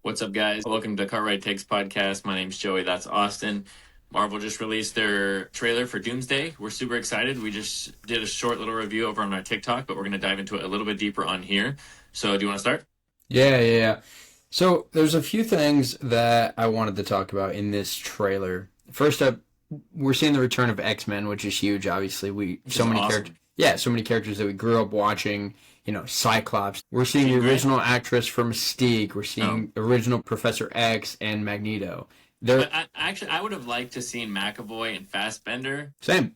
What's up, guys? Welcome to Cartwright Takes Podcast. My name's Joey. That's Austin. Marvel just released their trailer for Doomsday. We're super excited. We just did a short little review over on our TikTok, but we're going to dive into it a little bit deeper on here. So, do you want to start? Yeah. So, there's a few things that I wanted to talk about in this trailer. First up, we're seeing the return of X-Men, which is huge. Obviously, so many awesome. characters. Yeah, so many characters that we grew up watching. You know, Cyclops. We're seeing the original actress for Mystique. We're seeing original Professor X and Magneto. But I would have liked to seen McAvoy and Fassbender Same.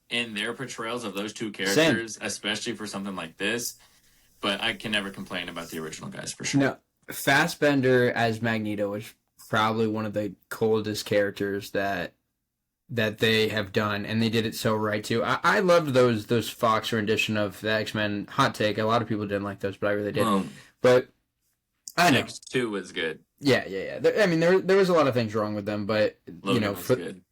in their portrayals of those two characters, especially for something like this. But I can never complain about the original guys for sure. No, Fassbender as Magneto is probably one of the coldest characters that they have done, and they did it so right too. I loved those Fox rendition of the X-Men. Hot take, a lot of people didn't like those, but I really did. But I know X2 was good. Yeah. I mean, there was a lot of things wrong with them, but Logan was good.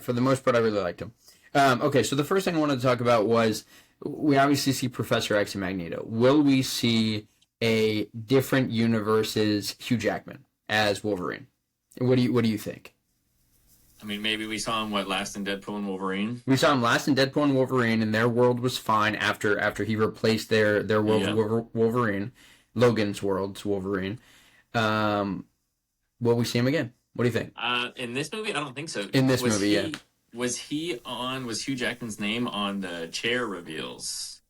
For the most part, I really liked them. Okay, so the first thing I wanted to talk about was we obviously see Professor X and Magneto. Will we see a different universe's Hugh Jackman as Wolverine? What do you think? I mean, maybe we saw him, last in Deadpool and Wolverine? We saw him last in Deadpool and Wolverine, and their world was fine after he replaced their world's Wolverine, Logan's world's Wolverine. Will we see him again? What do you think? In this movie, I don't think so. In this movie, yeah. Was Hugh Jackman's name on the chair reveals?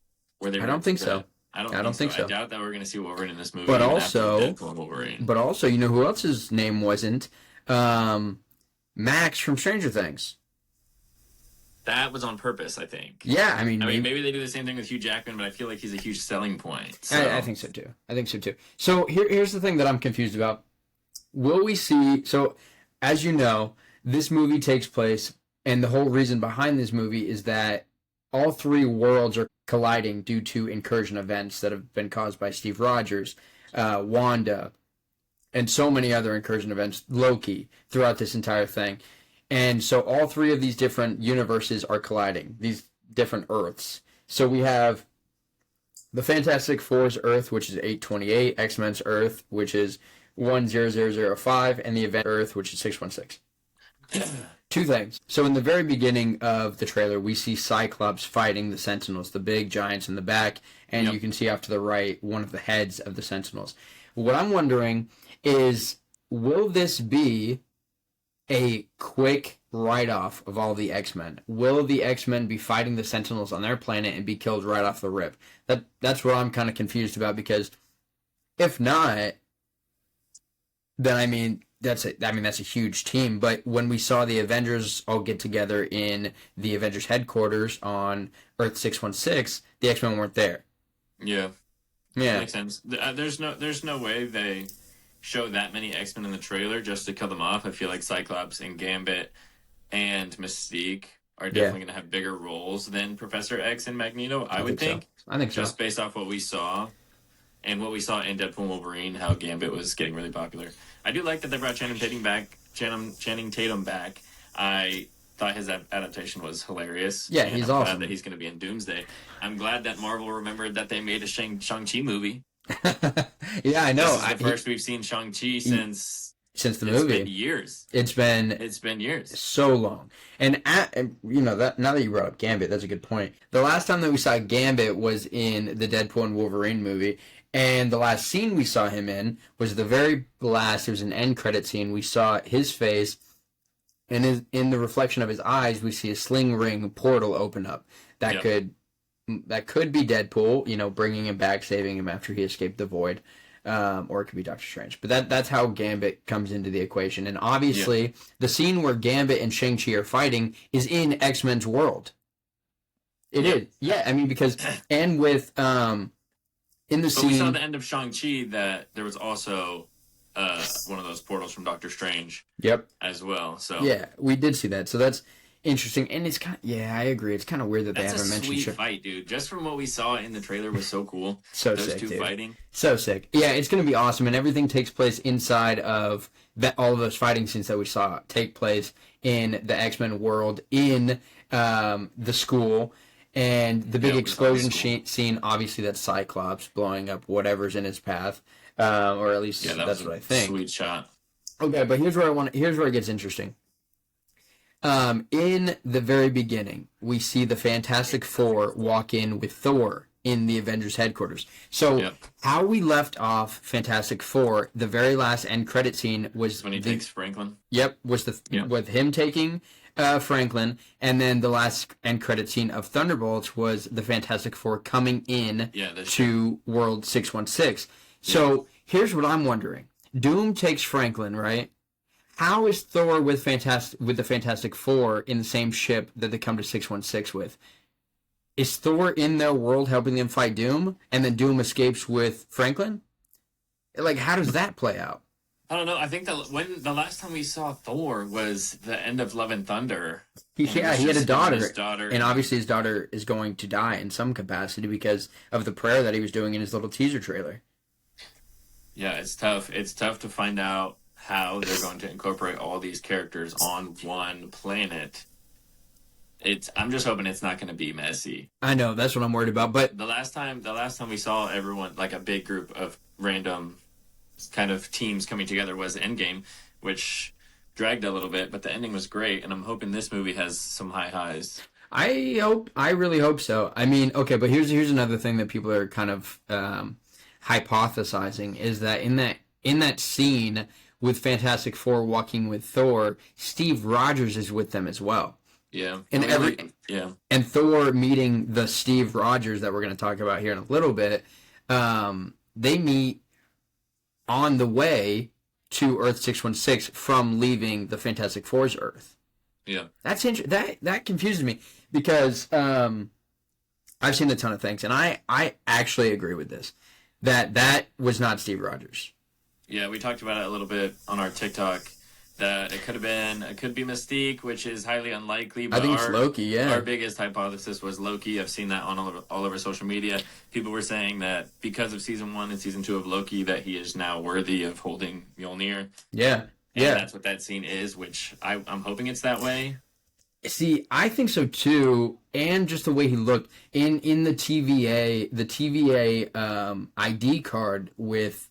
I don't think so. I don't think so. I doubt that we're going to see Wolverine in this movie. But also, you know who else's name wasn't? Max from Stranger Things. That was on purpose, I think. Yeah, I mean, maybe they do the same thing with Hugh Jackman, but I feel like he's a huge selling point. So. I think so too. So here's the thing that I'm confused about. Will we see? So, as you know, this movie takes place, and the whole reason behind this movie is that all three worlds are colliding due to incursion events that have been caused by Steve Rogers, Wanda, and so many other incursion events, Loki, throughout this entire thing. And so all three of these different universes are colliding, these different Earths. So we have the Fantastic Four's Earth, which is 828, X-Men's Earth, which is 10005, and the Event Earth, which is 616. Two things. So in the very beginning of the trailer, we see Cyclops fighting the Sentinels, the big giants in the back, and you can see off to the right one of the heads of the Sentinels. What I'm wondering is, will this be a quick write-off of all the X-Men? Will the X-Men be fighting the Sentinels on their planet and be killed right off the rip? That's what I'm kind of confused about, because if not, then that's a huge team. But when we saw the Avengers all get together in the Avengers headquarters on Earth 616, the X-Men weren't there. Yeah. That makes sense. There's no way they show that many X-Men in the trailer just to kill them off. I feel like Cyclops and Gambit and Mystique are definitely going to have bigger roles than Professor X and Magneto, I would think. I think so. Just based off what we saw and what we saw in Deadpool and Wolverine, how Gambit was getting really popular. I do like that they brought Channing Tatum back. I thought his adaptation was hilarious. Yeah, he's awesome. I'm glad that he's going to be in Doomsday. I'm glad that Marvel remembered that they made a Shang-Chi movie. Yeah, I know. This is the first we've seen Shang-Chi since the movie. It's been years. It's been years. So long. And that now that you brought up Gambit, that's a good point. The last time that we saw Gambit was in the Deadpool and Wolverine movie, and the last scene we saw him in was the very last. It was an end credit scene. We saw his face, and in the reflection of his eyes, we see a sling ring portal open up. That could be Deadpool, bringing him back, saving him after he escaped the void, or it could be Doctor Strange. But that's how Gambit comes into the equation. And obviously, the scene where Gambit and Shang-Chi are fighting is in X-Men's world. It is. Yeah, I mean, because, and with, in the scene... we saw at the end of Shang-Chi that there was also one of those portals from Doctor Strange. Yep. As well, so... Yeah, we did see that. So that's interesting, and it's kind of, I agree. It's kind of weird that they haven't mentioned. That's a sweet fight, dude. Just from what we saw in the trailer was so cool. So those sick, two dude. Fighting. So sick. Yeah, it's gonna be awesome, and everything takes place inside of that. All of those fighting scenes that we saw take place in the X-Men world, in the school, and the big explosion scene. Obviously, that's Cyclops blowing up whatever's in his path. or at least that's what I think. Sweet shot. Okay, but here's where it gets interesting. In the very beginning, we see the Fantastic Four walk in with Thor in the Avengers headquarters. So how we left off Fantastic Four, the very last end credit scene was when he takes Franklin. Yep, was with him taking Franklin, and then the last end credit scene of Thunderbolts was the Fantastic Four coming in to World 616. So here's what I'm wondering: Doom takes Franklin, right? How is Thor with the Fantastic Four in the same ship that they come to 616 with? Is Thor in their world helping them fight Doom, and then Doom escapes with Franklin? Like, how does that play out? I don't know. I think that when the last time we saw Thor was the end of Love and Thunder. He had a daughter, and obviously his daughter is going to die in some capacity because of the prayer that he was doing in his little teaser trailer. Yeah, it's tough. It's tough to find out how they're going to incorporate all these characters on one planet. I'm just hoping it's not going to be messy. I know, that's what I'm worried about. But the last time we saw everyone, like a big group of random kind of teams coming together, was Endgame, which dragged a little bit, but the ending was great, and I'm hoping this movie has some high highs. I really hope so. I mean, okay, but here's another thing that people are kind of hypothesizing is that in that scene with Fantastic Four walking with Thor, Steve Rogers is with them as well. Yeah. And Thor meeting the Steve Rogers that we're going to talk about here in a little bit, they meet on the way to Earth 616 from leaving the Fantastic Four's Earth. Yeah. That's that confuses me because I've seen a ton of things, and I actually agree with this. That was not Steve Rogers. Yeah, we talked about it a little bit on our TikTok. That it could be Mystique, which is highly unlikely. But I think it's Loki, yeah. Our biggest hypothesis was Loki. I've seen that on all over social media. People were saying that because of season 1 and season 2 of Loki, that he is now worthy of holding Mjolnir. Yeah. And that's what that scene is, which I'm hoping it's that way. See, I think so too, and just the way he looked in the TVA ID card with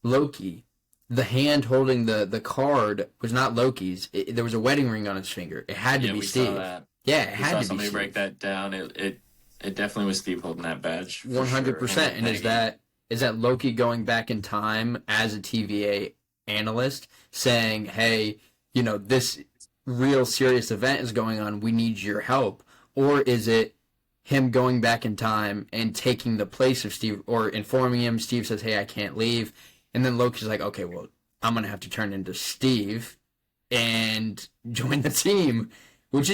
Loki. The hand holding the card was not Loki's. There was a wedding ring on his finger. It had to be Steve. Saw that. Yeah, it had to be somebody Steve. Break that down. It definitely was Steve holding that badge. 100%. Sure. And is that Loki going back in time as a TVA analyst saying, hey, this real serious event is going on. We need your help. Or is it him going back in time and taking the place of Steve or informing him? Steve says, hey, I can't leave. And then Loki's like, okay, well, I'm going to have to turn into Steve and join the team, which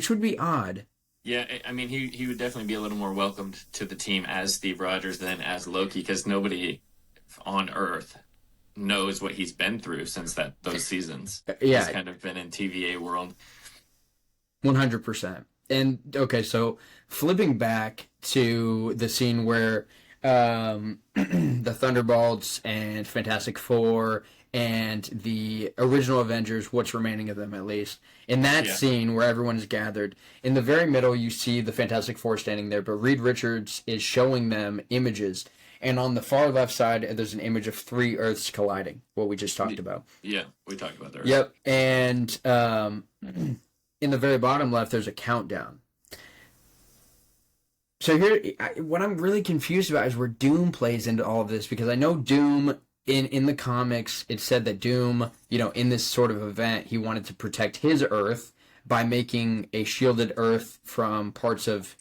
would be odd. Yeah, I mean, he would definitely be a little more welcomed to the team as Steve Rogers than as Loki, because nobody on Earth knows what he's been through since those seasons. Yeah. He's kind of been in TVA world. 100%. And, okay, so flipping back to the scene where the Thunderbolts and Fantastic Four and the original Avengers, what's remaining of them at least, in that scene where everyone is gathered, in the very middle you see the Fantastic Four standing there, but Reed Richards is showing them images, and on the far left side there's an image of 3 Earths colliding, what we just talked about. Yeah, we talked about that. Yep, and in the very bottom left there's a countdown. So here, what I'm really confused about is where Doom plays into all of this, because I know Doom, in the comics, it said that Doom, in this sort of event, he wanted to protect his Earth by making a shielded Earth from parts of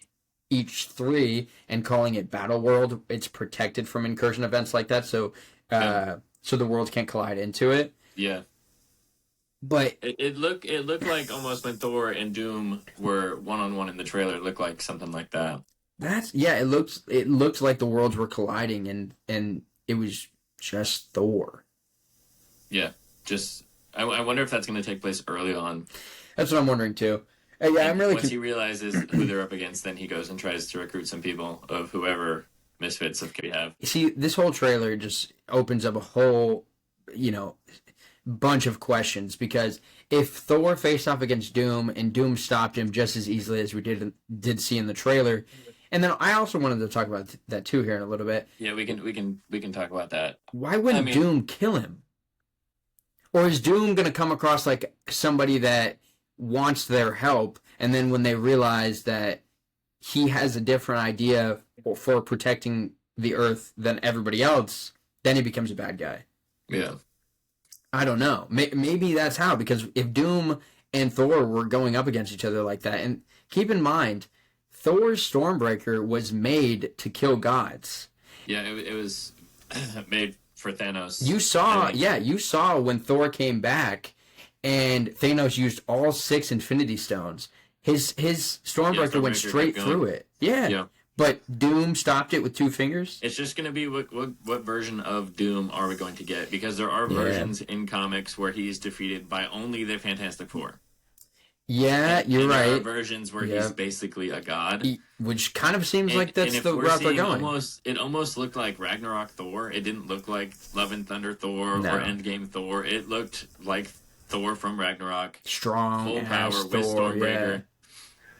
each 3 and calling it Battle World. It's protected from incursion events like that, so the worlds can't collide into it. Yeah. But it looked like almost when Thor and Doom were one-on-one in the trailer, it looked like something like that. It looked like the worlds were colliding, and it was just Thor. Yeah, I wonder if that's going to take place early on. That's what I'm wondering too. Yeah, I'm really. Once he realizes who they're up against, then he goes and tries to recruit some people of whoever misfits of we have. See, this whole trailer just opens up a whole, bunch of questions, because if Thor faced off against Doom and Doom stopped him just as easily as we did see in the trailer, And then I also wanted to talk about that too here in a little bit. Yeah, we can talk about that. Why wouldn't Doom kill him? Or is Doom going to come across like somebody that wants their help, and then when they realize that he has a different idea for protecting the Earth than everybody else, then he becomes a bad guy? Yeah. I don't know. Maybe that's how, because if Doom and Thor were going up against each other like that, and keep in mind, Thor's Stormbreaker was made to kill gods. Yeah, it was made for Thanos. You saw when Thor came back and Thanos used all 6 Infinity Stones. His Stormbreaker went straight through it. Yeah. But Doom stopped it with 2 fingers? It's just going to be what version of Doom are we going to get? Because there are versions in comics where he's defeated by only the Fantastic Four. Yeah, you're right. There are versions where he's basically a god. Which kind of seems like that's the route they're going. It almost looked like Ragnarok Thor. It didn't look like Love and Thunder Thor or Endgame Thor. It looked like Thor from Ragnarok. Strong, full power with Stormbreaker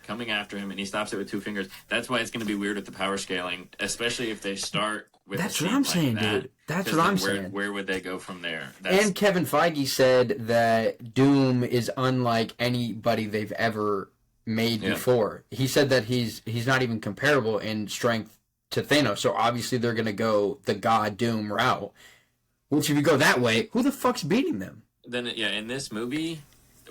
coming after him, and he stops it with 2 fingers. That's why it's going to be weird with the power scaling, especially if they start with. That's what I'm saying, dude. That's what I'm saying. Where would they go from there? And Kevin Feige said that Doom is unlike anybody they've ever made before. He said that he's not even comparable in strength to Thanos. So obviously they're going to go the God Doom route. Which, if you go that way, who the fuck's beating them? Then in this movie,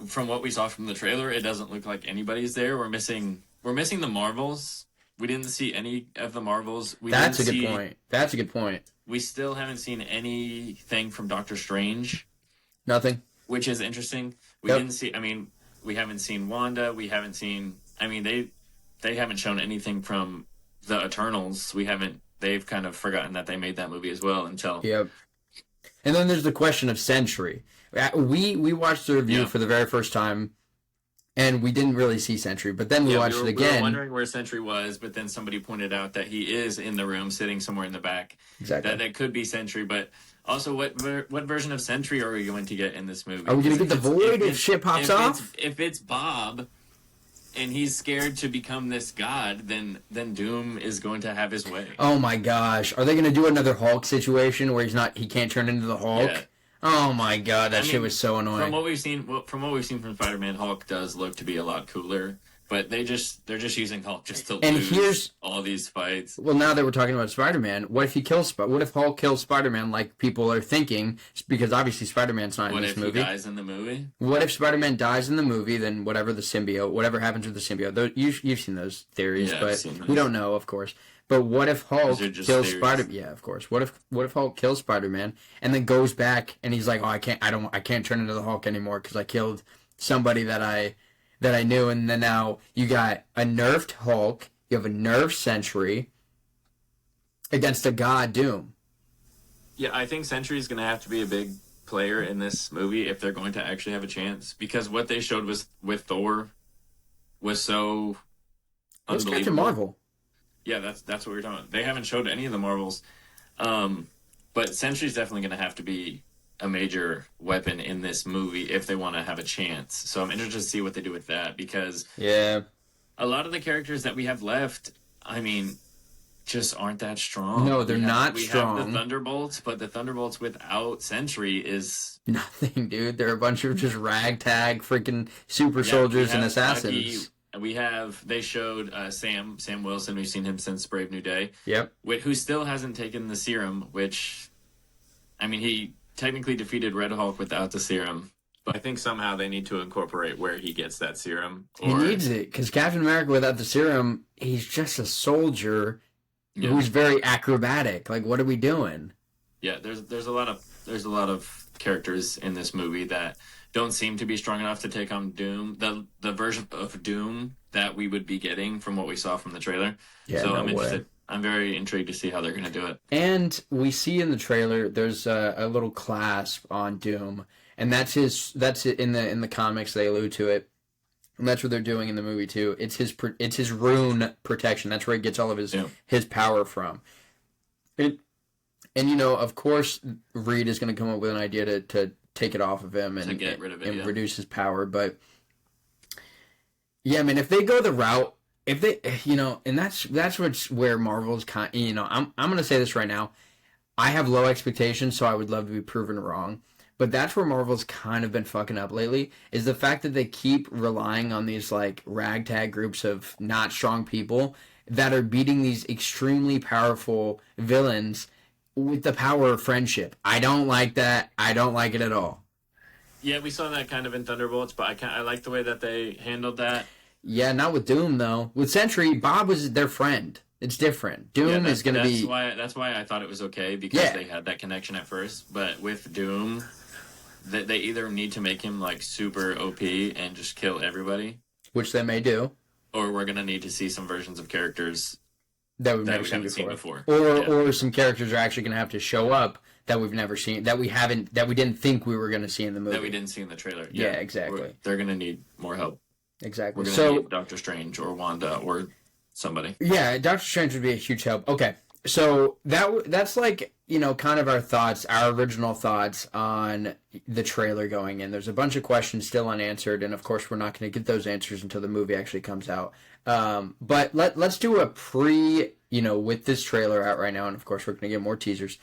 from what we saw from the trailer, it doesn't look like anybody's there. We're missing the Marvels. We didn't see any of the Marvels. That's a good point. We still haven't seen anything from Doctor Strange. Nothing. Which is interesting. We didn't see. I mean, we haven't seen Wanda. We haven't seen. I mean, they haven't shown anything from the Eternals. They've kind of forgotten that they made that movie as well until. Yep. And then there's the question of Sentry. We watched the review for the very first time, and we didn't really see Sentry. But then we watched it again. We were wondering where Sentry was, but then somebody pointed out that he is in the room, sitting somewhere in the back. Exactly. That could be Sentry, but also, what version of Sentry are we going to get in this movie? Are we going to get the Void if shit pops off? If it's Bob, and he's scared to become this god, then Doom is going to have his way. Oh my gosh! Are they going to do another Hulk situation where he can't turn into the Hulk? Yeah. Oh my god, that shit was so annoying. From what we've seen from Spider-Man, Hulk does look to be a lot cooler. But they're just using Hulk just to lose all these fights. Well, now that we're talking about Spider-Man, what if Hulk kills Spider-Man like people are thinking? Because obviously Spider-Man's not in this movie. What if he dies in the movie? What if Spider-Man dies in the movie? Then whatever happens with the symbiote. You've seen those theories, but we don't know, of course. But what if Hulk kills Spider-Man? Yeah, of course. What if Hulk kills Spider-Man and then goes back and he's like, oh, I can't turn into the Hulk anymore because I killed somebody that I knew, and then now you got a nerfed Hulk, you have a nerfed Sentry against a god Doom. Yeah, I think Sentry's going to have to be a big player in this movie if they're going to actually have a chance, because what they showed with Thor was so unbelievable. It was Captain Marvel. Yeah, that's what we're talking about. They haven't showed any of the Marvels, but Sentry's definitely going to have to be a major weapon in this movie if they want to have a chance. So I'm interested to see what they do with that, because a lot of the characters that we have left, I mean, just aren't that strong. No, they're not strong. We have the Thunderbolts, but the Thunderbolts without Sentry is nothing, dude. They're a bunch of just ragtag freaking super soldiers and assassins. They showed Sam Wilson. We've seen him since Brave New Day. Yep. Who still hasn't taken the serum, which, I mean, he technically defeated Red Hulk without the serum, but I think somehow they need to incorporate where he gets that serum. He needs it, because Captain America without the serum, he's just a soldier who's very acrobatic. Like, what are we doing? Yeah, there's a lot of characters in this movie that don't seem to be strong enough to take on Doom, the version of Doom that we would be getting from what we saw from the trailer. Yeah, so I'm interested. I'm very intrigued to see how they're going to do it. And we see in the trailer there's a little clasp on Doom, and that's it in the comics. They allude to it, and that's what they're doing in the movie too. It's his rune protection. That's where he gets all of his power from. And of course Reed is going to come up with an idea to take it off of him and get rid of it and reduce his power. But yeah, I mean, if they go the route if they, and that's where Marvel's I'm gonna say this right now. I have low expectations, so I would love to be proven wrong. But that's where Marvel's kind of been fucking up lately, is the fact that they keep relying on these like ragtag groups of not strong people that are beating these extremely powerful villains with the power of friendship. I don't like that. I don't like it at all. Yeah, we saw that kind of in Thunderbolts, but I like the way that they handled that. Yeah, not with Doom though. With Sentry, Bob was their friend. It's different. Doom is going to be. That's why I thought it was okay, because they had that connection at first. But with Doom, they either need to make him like super OP and just kill everybody, which they may do, or we're going to need to see some versions of characters that we've never seen before. Or some characters are actually going to have to show up that we've never seen, that we didn't think we were going to see in the movie, that we didn't see in the trailer. Yeah, exactly. They're going to need more help. Exactly. We're going to need Doctor Strange or Wanda or somebody. Yeah, Doctor Strange would be a huge help. Okay, so that's like, kind of our original thoughts on the trailer going in. There's a bunch of questions still unanswered, and of course we're not going to get those answers until the movie actually comes out. But let's do a with this trailer out right now, and of course we're going to get more teasers.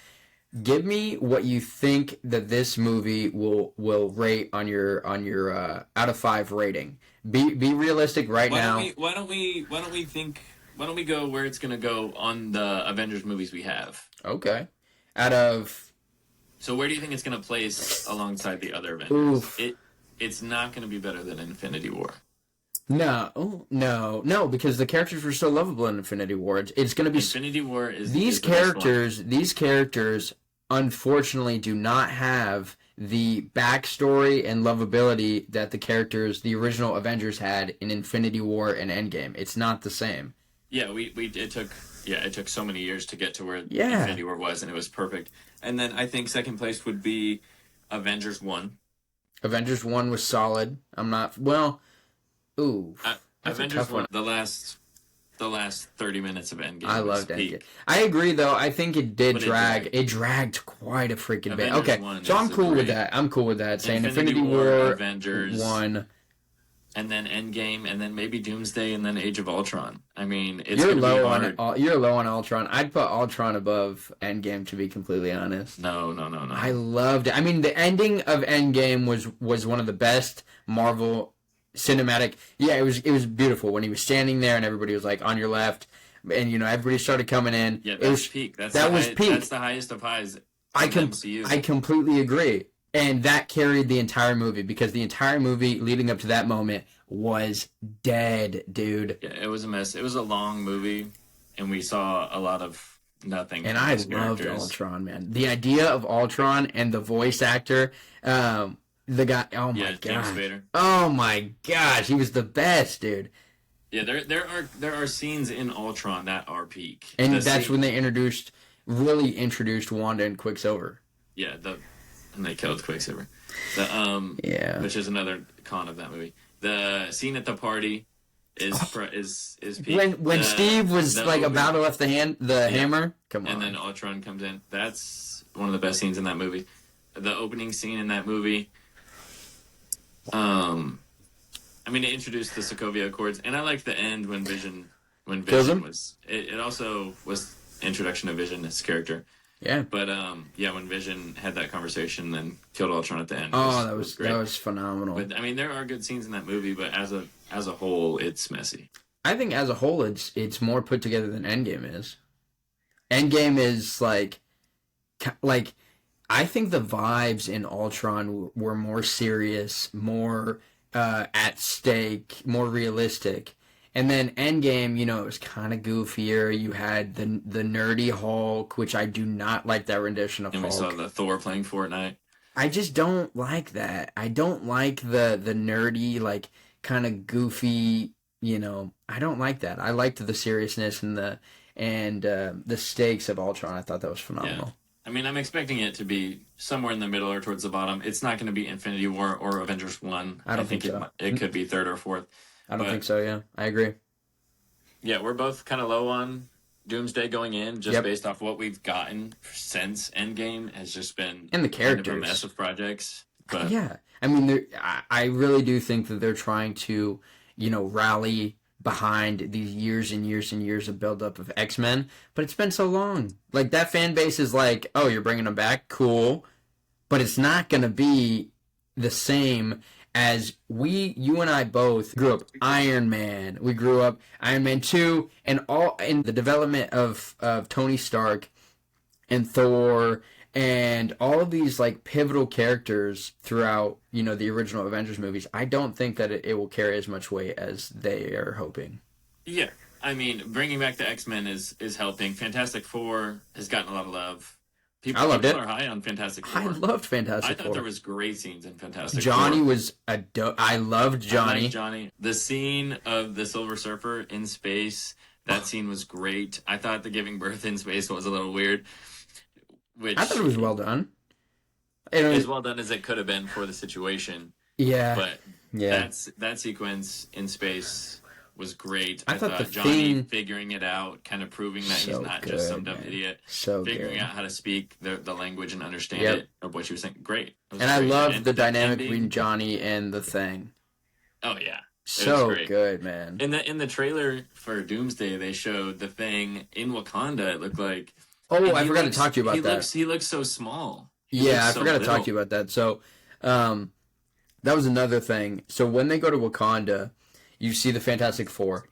Give me what you think that this movie will rate on your out of 5 rating. Be realistic now. Why don't we go where it's gonna go on the Avengers movies we have? Okay. So where do you think it's gonna place alongside the other Avengers? Oof. It's not gonna be better than Infinity War. No, because the characters were so lovable in Infinity War. It's gonna be Infinity War is these characters. These characters unfortunately do not have the backstory and lovability that the original Avengers had in Infinity War and Endgame. It's not the same. Yeah, it took so many years to get to where Infinity War was, and it was perfect. And then I think second place would be Avengers 1. Avengers 1 was solid. Avengers 1, the last 30 minutes of Endgame. I loved Endgame. I agree, though. I think it did drag. It dragged quite a freaking bit. Okay, so I'm cool with that. I'm cool with that. Saying Infinity War, Avengers 1, and then Endgame, and then maybe Doomsday, and then Age of Ultron. I mean, you're low on Ultron. I'd put Ultron above Endgame, to be completely honest. No. I loved it. I mean, the ending of Endgame was one of the best Marvel cinematic. Yeah, it was beautiful when he was standing there and everybody was like on your left, and everybody started coming in. Yeah, that was peak. That was peak. That's the highest of highs. I completely agree, and that carried the entire movie, because the entire movie leading up to that moment was dead, dude. Yeah, it was a mess. It was a long movie, and we saw a lot of nothing. And I loved Ultron, man. The idea of Ultron and the voice actor. The guy, oh my gosh. Oh my gosh, he was the best, dude. Yeah, there are scenes in Ultron that are peak. And that's when they really introduced Wanda and Quicksilver. Yeah, and they killed Quicksilver. Which is another con of that movie. The scene at the party is peak. When Steve was about to lift the hammer, come on. And then Ultron comes in. That's one of the best scenes in that movie. The opening scene in that movie. It introduced the Sokovia Accords, and I liked the end when Vision was. It also was introduction of Vision as character. Yeah. But when Vision had that conversation, then killed Ultron at the end. That was great. That was phenomenal. But there are good scenes in that movie, but as a whole, it's messy. I think as a whole, it's more put together than Endgame is. Endgame is like. I think the vibes in Ultron were more serious, more at stake, more realistic. And then Endgame, it was kind of goofier. You had the nerdy Hulk, which I do not like that rendition of Hulk. And we saw the Thor playing Fortnite. I just don't like that. I don't like the nerdy, kind of goofy, I don't like that. I liked the seriousness and the stakes of Ultron. I thought that was phenomenal. Yeah. I'm expecting it to be somewhere in the middle or towards the bottom. It's not going to be Infinity War or Avengers 1. I don't think so. It could be third or fourth. I don't think so, yeah. I agree. Yeah, we're both kind of low on Doomsday going in, just based off what we've gotten since Endgame has just been and the characters. Kind of a mess of projects. But yeah. I really do think that they're trying to, rally behind these years and years and years of buildup of X-Men, but it's been so long. Like, that fan base is like, oh, you're bringing them back? Cool. But it's not going to be the same as you and I both grew up Iron Man. We grew up Iron Man 2 and all in the development of Tony Stark and Thor and all of these like pivotal characters throughout, the original Avengers movies. I don't think that it will carry as much weight as they are hoping. Yeah. I mean, bringing back the X-Men is helping. Fantastic Four has gotten a lot of love. I loved it. People are high on Fantastic Four. I loved Fantastic Four. I thought there was great scenes in Fantastic Johnny Four. was I loved Johnny. I liked Johnny. The scene of the Silver Surfer in space, that scene was great. I thought the giving birth in space was a little weird. I thought it was well done. As well done as it could have been for the situation. Yeah. But that sequence in space was great. I thought Johnny figuring it out, kind of proving that he's not just some dumb idiot. Figuring out how to speak the language and understand it of what she was saying. Great. And I loved the dynamic between Johnny and the Thing. Oh yeah. So good, man. In the trailer for Doomsday, they showed the Thing in Wakanda. It looked like. Oh, I forgot to talk to you about that. He looks so small. I forgot to talk to you about that. So, that was another thing. So when they go to Wakanda, you see the Fantastic Four,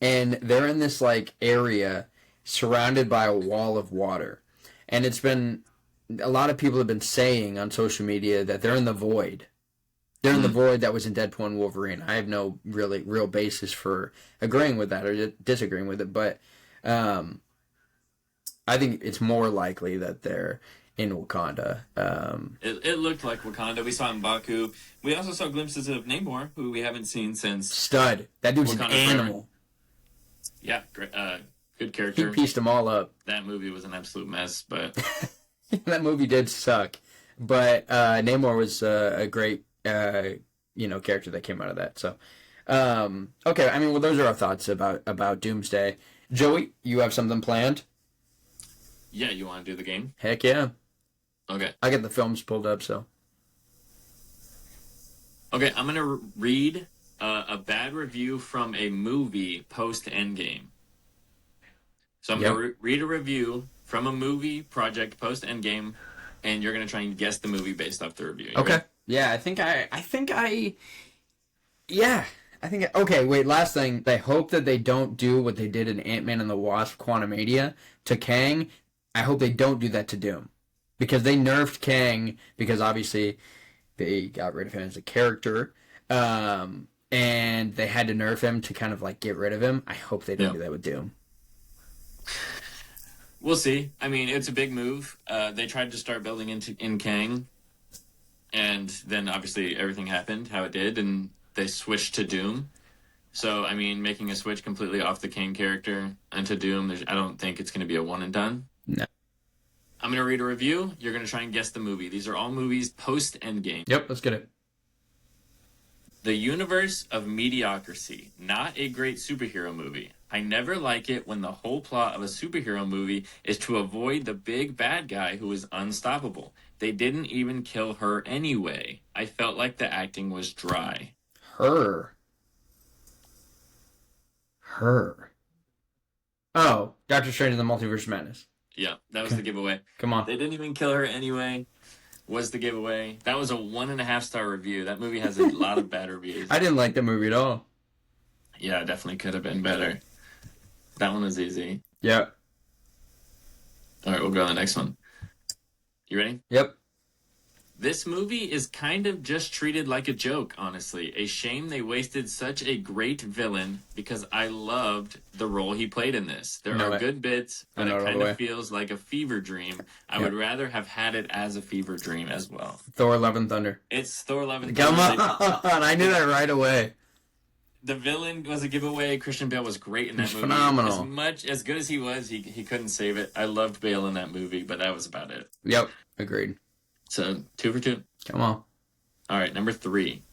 and they're in this like area surrounded by a wall of water, and it's been a lot of people have been saying on social media that they're in the void. They're in the void that was in Deadpool and Wolverine. I have no real basis for agreeing with that or disagreeing with it, but I think it's more likely that they're in Wakanda. It looked like Wakanda. We saw M'Baku. We also saw glimpses of Namor, who we haven't seen since. Stud. That dude's Wakanda an animal. Yeah, good character. He pieced them all up. That movie was an absolute mess, but... That movie did suck. But Namor was a great, character that came out of that. So, okay. I mean, well, those are our thoughts about Doomsday. Joey, you have something planned? Yeah, you want to do the game? Heck yeah. Okay. I got the films pulled up, so. Okay, I'm going to read a bad review from a movie post-Endgame. So I'm going to read a review from a movie project post-Endgame, and you're going to try and guess the movie based off the review. Okay. Ready? Yeah, okay, wait, last thing. I hope that they don't do what they did in Ant-Man and the Wasp Quantumania to Kang. I hope they don't do that to Doom. Because they nerfed Kang, because obviously they got rid of him as a character, and they had to nerf him to kind of like get rid of him. I hope they don't do that with Doom. We'll see. I mean, it's a big move. They tried to start building in Kang, and then obviously everything happened how it did, and they switched to Doom. So, I mean, making a switch completely off the Kang character into Doom, I don't think it's going to be a one and done. No. I'm going to read a review. You're going to try and guess the movie. These are all movies post-Endgame. Yep, let's get it. The universe of mediocrity. Not a great superhero movie. I never like it when the whole plot of a superhero movie is to avoid the big bad guy who is unstoppable. They didn't even kill her anyway. I felt like the acting was dry. Her. Oh, Doctor Strange in the Multiverse of Madness. Yeah, that was the giveaway. Come on. They didn't even kill her anyway. Was the giveaway. That was a 1.5-star review. That movie has a lot of bad reviews. I didn't like that movie at all. Yeah, it definitely could have been better. That one was easy. Yeah. All right, we'll go to the next one. You ready? Yep. This movie is kind of just treated like a joke, honestly. A shame they wasted such a great villain because I loved the role he played in this. There are good bits, but it kind of feels like a fever dream. I would rather have had it as a fever dream as well. Thor: Love and Thunder. It's Thor: Love and Thunder. Come on, I knew that right away. The villain was a giveaway. Christian Bale was great in that movie. Phenomenal. As good as he was, he couldn't save it. I loved Bale in that movie, but that was about it. Yep, agreed. So, 2 for 2. Come on. All right, number 3.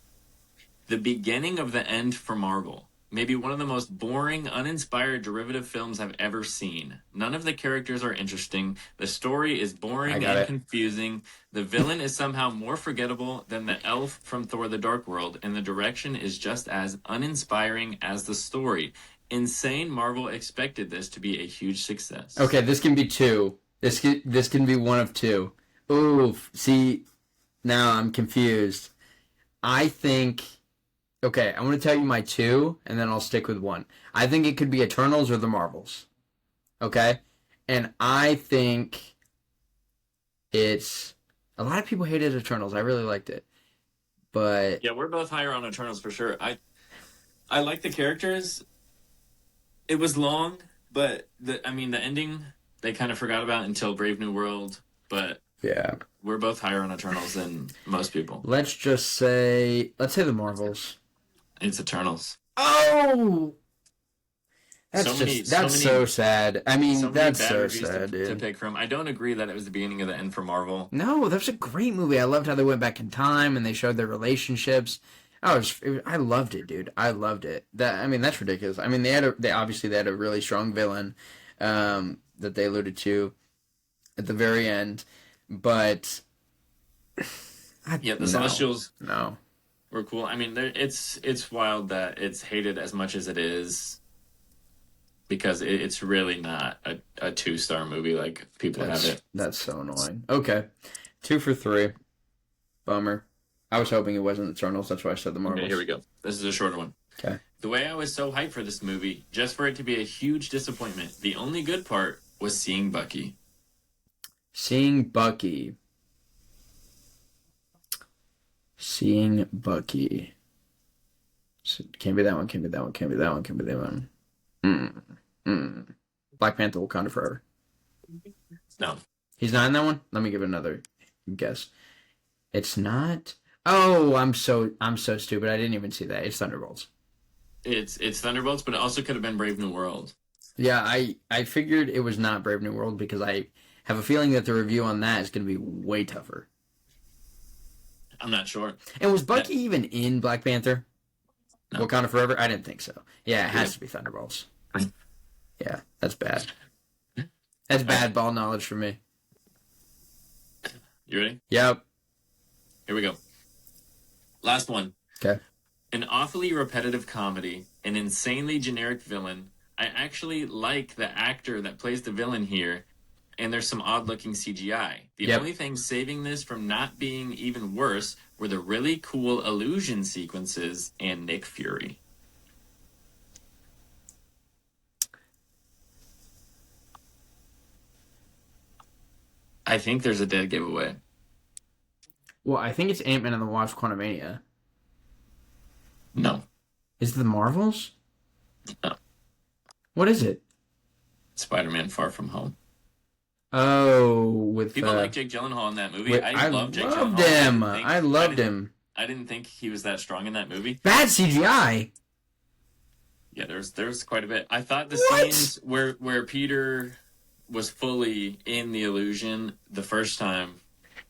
The beginning of the end for Marvel. maybe one of the most boring, uninspired derivative films I've ever seen. None of the characters are interesting. The story is I boring got and it. confusing. The villain is somehow more forgettable than the elf from Thor the Dark World, and the direction is just as uninspiring as the story. Insane Marvel expected this to be a huge success. Okay, this can be two. This can be one of two. Ooh, see, now I'm confused. I think. Okay, I'm going to tell you my two, and then I'll stick with one. I think it could be Eternals or the Marvels. Okay? And I think it's. A lot of people hated Eternals. I really liked it. But. Yeah, we're both higher on Eternals for sure. I like the characters. It was long, but the ending they kind of forgot about until Brave New World. But Yeah. we're both higher on Eternals than most people. Let's say the Marvels. It's Eternals. Oh! So many, That's so sad. I mean, so many that's bad so reviews sad, to dude. pick from. I don't agree that it was the beginning of the end for Marvel. No, that was a great movie. I loved how they went back in time and they showed their relationships. I loved it, dude. I loved it. That's ridiculous. I mean, they obviously had a really strong villain, that they alluded to at the very end, but Yeah, the Celestials no. were cool. I mean, it's wild that it's hated as much as it is because it's really not a 2-star movie like people have it. That's so annoying. Okay, 2 for 3. Bummer. I was hoping it wasn't Eternals. That's why I said the Marvels. Okay, here we go. This is a shorter one. Okay. The way I was so hyped for this movie, just for it to be a huge disappointment, the only good part was seeing Bucky. Seeing Bucky. Seeing Bucky. Can't be that one. Can't be that one. Can't be that one. Can't be that one. Black Panther: Wakanda Forever. No. He's not in that one. Let me give it another guess. It's not. Oh, I'm so stupid. I didn't even see that. It's Thunderbolts. It's Thunderbolts, but it also could have been Brave New World. Yeah, I figured it was not Brave New World because I have a feeling that the review on that is going to be way tougher. I'm not sure. And was Bucky even in Black Panther? No. Wakanda Forever? I didn't think so. Yeah, it has to be Thunderbolts. Yeah, that's bad. That's bad ball knowledge for me. You ready? Yep. Here we go. Last one. Okay. An awfully repetitive comedy, an insanely generic villain. I actually like the actor that plays the villain here, and there's some odd-looking CGI. The only thing saving this from not being even worse were the really cool illusion sequences and Nick Fury. I think there's a dead giveaway. Well, I think it's Ant-Man and the Wasp: Quantumania. No. Is it the Marvels? No. What is it? Spider-Man: Far From Home. Oh, with People like Jake Gyllenhaal in that movie. I love Jake Gyllenhaal. Loved him. I loved him. I didn't think he was that strong in that movie. Bad CGI. Yeah, there's quite a bit. I thought the scenes where Peter was fully in the illusion the first time,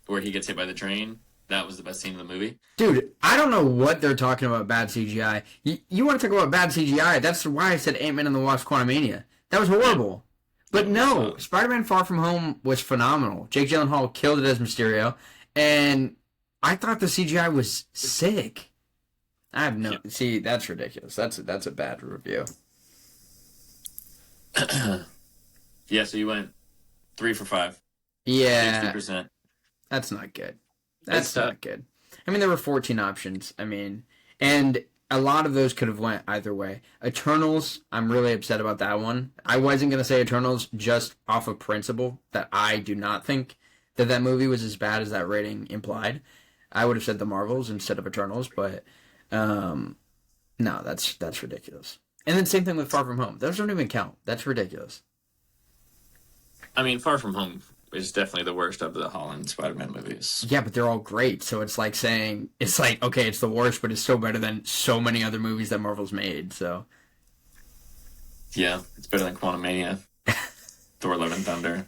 where he gets hit by the train, that was the best scene in the movie. Dude, I don't know what they're talking about bad CGI. You want to talk about bad CGI? That's why I said Ant-Man and the Wasp: Quantumania. That was horrible. But no, Spider-Man: Far From Home was phenomenal. Jake Gyllenhaal killed it as Mysterio, and I thought the CGI was sick. I have no... See, that's ridiculous. That's a bad review. Yeah, so you went 3 for 5. Yeah. 60%. That's not good. That's not good. I mean, there were 14 options. I mean, and a lot of those could have went either way. Eternals, I'm really upset about that one. I wasn't going to say Eternals just off of principle that I do not think that movie was as bad as that rating implied. I would have said the Marvels instead of Eternals, but no, that's ridiculous. And then same thing with Far From Home. Those don't even count. That's ridiculous. I mean, Far From Home is definitely the worst of the Holland Spider-Man movies. Yeah, but they're all great. So it's like saying, okay, it's the worst, but it's still better than so many other movies that Marvel's made. So yeah, it's better than Quantumania, Thor: Love and Thunder.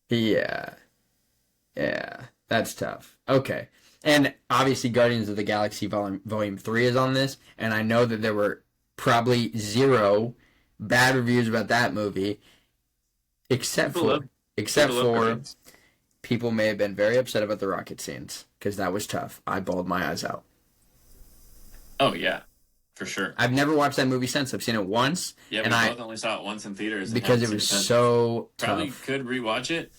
Yeah, that's tough. Okay, and obviously Guardians of the Galaxy Volume 3 is on this, and I know that there were probably zero bad reviews about that movie, except for people may have been very upset about the rocket scenes because that was tough. I bawled my eyes out. Oh yeah, for sure. I've never watched that movie since. I've seen it once. Yeah, we both only saw it once in theaters because it was so tough. Probably could rewatch it,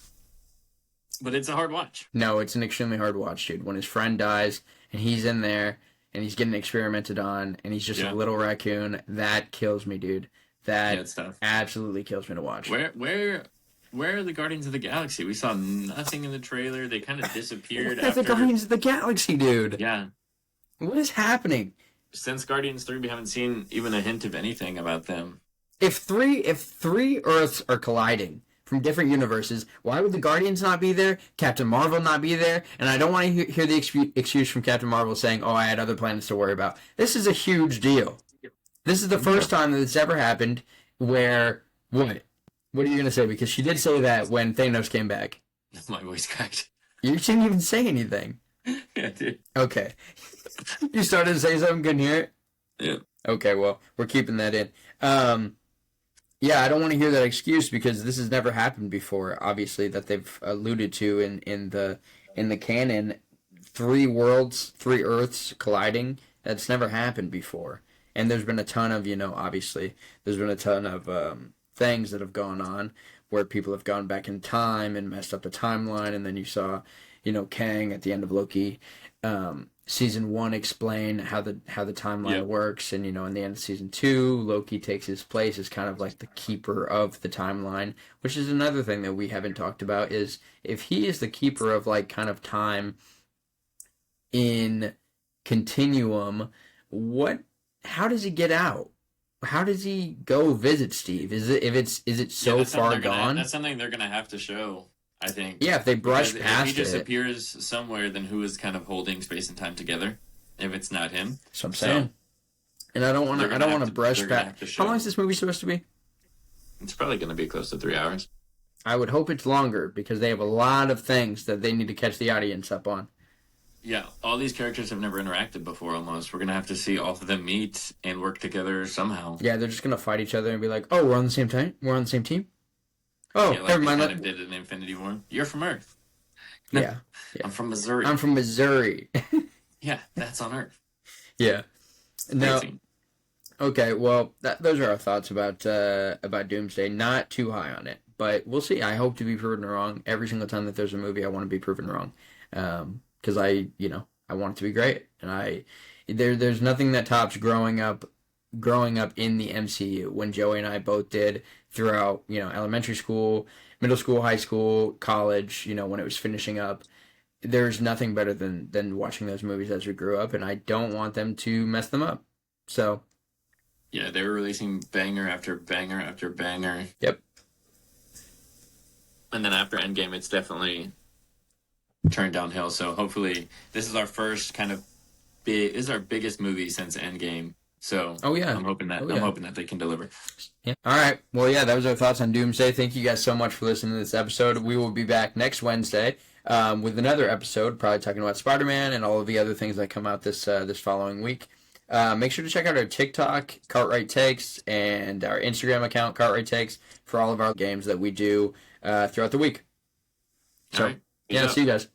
but it's a hard watch. No, it's an extremely hard watch, dude. When his friend dies and he's in there and he's getting experimented on and he's just a little raccoon, that kills me, dude. That absolutely kills me to watch. Where are the Guardians of the Galaxy? We saw nothing in the trailer. They kind of disappeared. Where are the Guardians of the Galaxy, dude? Yeah. What is happening? Since Guardians 3, we haven't seen even a hint of anything about them. If three Earths are colliding from different universes, why would the Guardians not be there? Captain Marvel not be there? And I don't want to hear the excuse from Captain Marvel saying, "Oh, I had other planets to worry about." This is a huge deal. This is the first time that it's ever happened where what? What are you gonna say? Because she did say that when Thanos came back. My voice cracked. You didn't even say anything. Yeah, dude. Okay. You started to say something, couldn't hear it? Yeah. Okay, well, we're keeping that in. Yeah, I don't want to hear that excuse because this has never happened before, obviously, that they've alluded to in the canon. 3 worlds, 3 Earths colliding. That's never happened before. And there's been a ton of, obviously, there's been a ton of things that have gone on where people have gone back in time and messed up the timeline, and then you saw, Kang at the end of Loki, season 1 explain how the timeline works, and in the end of season 2, Loki takes his place as kind of like the keeper of the timeline, which is another thing that we haven't talked about, is if he is the keeper of like kind of time in continuum, how does he get out? How does he go visit Steve? Is it so far gone? That's something they're gonna have to show, I think. Yeah, if they brush past it. If he disappears somewhere, then who is kind of holding space and time together? If it's not him. That's what I'm saying. And I don't want to brush past. How long is this movie supposed to be? It's probably going to be close to 3 hours. I would hope it's longer because they have a lot of things that they need to catch the audience up on. Yeah, all these characters have never interacted before almost. We're going to have to see all of them meet and work together somehow. Yeah, they're just going to fight each other and be like, "Oh, we're on the same time? We're on the same team?" Oh, like never mind. Kind of did in Infinity War. You're from Earth. No, yeah. I'm from Missouri. I'm from Missouri. Yeah, that's on Earth. Yeah. No. Okay, well, those are our thoughts about Doomsday. Not too high on it, but we'll see. I hope to be proven wrong. Every single time that there's a movie, I want to be proven wrong. Because I want it to be great, and there's nothing that tops growing up in the MCU. When Joey and I both did throughout, elementary school, middle school, high school, college, when it was finishing up, there's nothing better than watching those movies as we grew up, and I don't want them to mess them up. So, yeah, they were releasing banger after banger after banger. Yep. And then after Endgame, it's definitely turned downhill. So hopefully, this is our first kind of this is our biggest movie since Endgame. So I'm hoping that they can deliver. Yeah. All right. Well, yeah, that was our thoughts on Doomsday. Thank you guys so much for listening to this episode. We will be back next Wednesday with another episode, probably talking about Spider-Man and all of the other things that come out this following week. Make sure to check out our TikTok, Cartwright Takes, and our Instagram account, Cartwright Takes, for all of our games that we do throughout the week. So, see you guys.